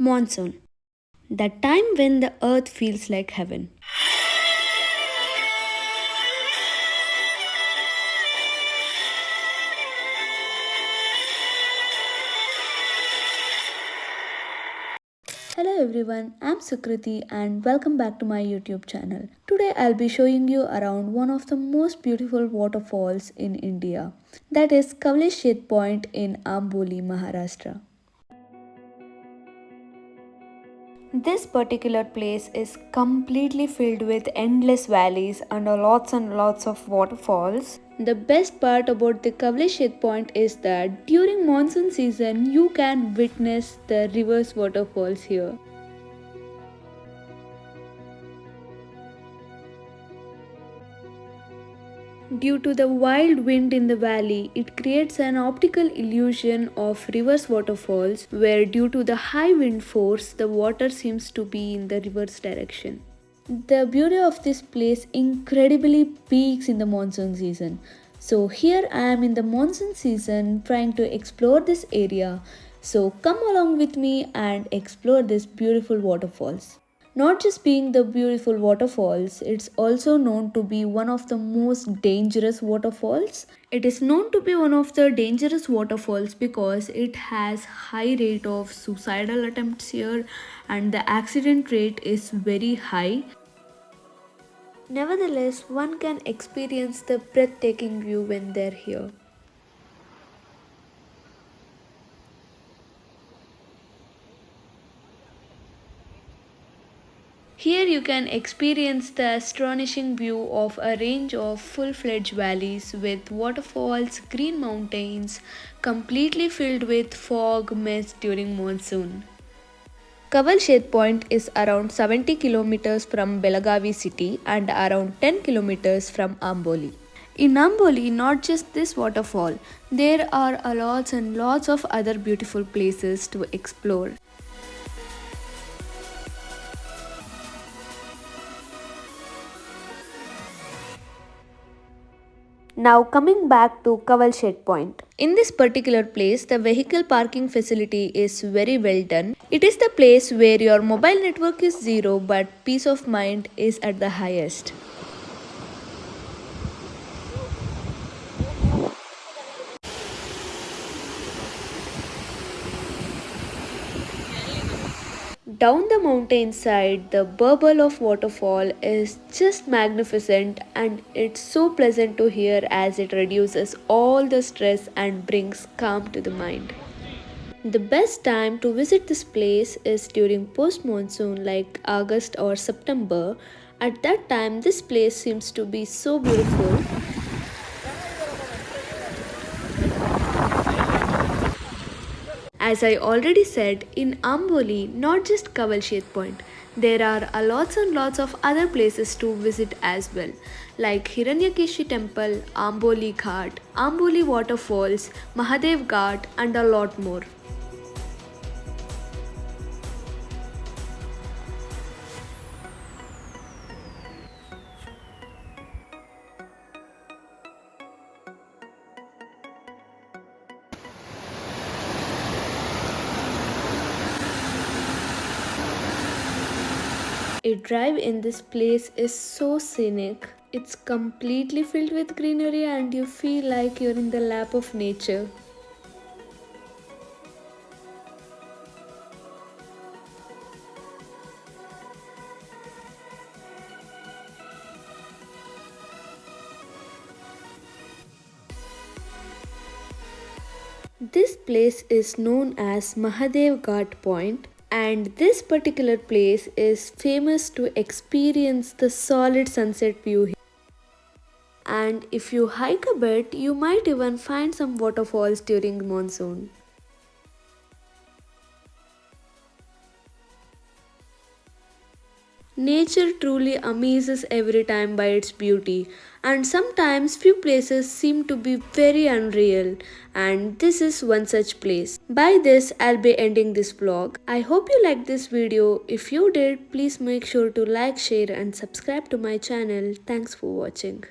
Monsoon, the time when the earth feels like heaven. Hello everyone, I'm Sukruthi and welcome back to my YouTube channel. Today I'll be showing you around one of the most beautiful waterfalls in India, that is Kavalshet Point in Amboli, Maharashtra. This particular place is completely filled with endless valleys and lots of waterfalls. The best part about the Kavalshet Point is that during monsoon season you can witness the river's waterfalls here. Due to the wild wind in the valley, it creates an optical illusion of reverse waterfalls where due to the high wind force, the water seems to be in the reverse direction. The beauty of this place incredibly peaks in the monsoon season. So here I am in the monsoon season trying to explore this area. So come along with me and explore these beautiful waterfalls. Not just being the beautiful waterfalls, it's also known to be one of the most dangerous waterfalls. It is known to be one of the dangerous waterfalls because it has high rate of suicidal attempts here and the accident rate is very high. Nevertheless, one can experience the breathtaking view when they're here. Here you can experience the astonishing view of a range of full-fledged valleys with waterfalls, green mountains, completely filled with fog mist during monsoon. Kavalshet Point is around 70 kilometers from Belagavi city and around 10 kilometers from Amboli. In Amboli, not just this waterfall, there are a lots and lots of other beautiful places to explore. Now coming back to Kavalshet Point. In this particular place, the vehicle parking facility is very well done. It is the place where your mobile network is zero but peace of mind is at the highest. Down the mountainside, the burble of waterfall is just magnificent and it's so pleasant to hear as it reduces all the stress and brings calm to the mind. The best time to visit this place is during post monsoon like August or September. At that time, this place seems to be so beautiful. As I already said, in Amboli, not just Kavalshet Point, there are a lots and lots of other places to visit as well, like Hiranyakeshi Temple, Amboli Ghat, Amboli Waterfalls, Mahadev Ghat, and a lot more. A drive in this place is so scenic. It's completely filled with greenery and you feel like you're in the lap of nature. This place is known as Mahadev Ghat Point, and this particular place is famous to experience the solid sunset view. And if you hike a bit, you might even find some waterfalls during monsoon. Nature truly amazes every time by its beauty, and sometimes few places seem to be very unreal, and this is one such place. By this, I'll be ending this vlog. I hope you liked this video. If you did, please make sure to like, share, and subscribe to my channel. Thanks for watching.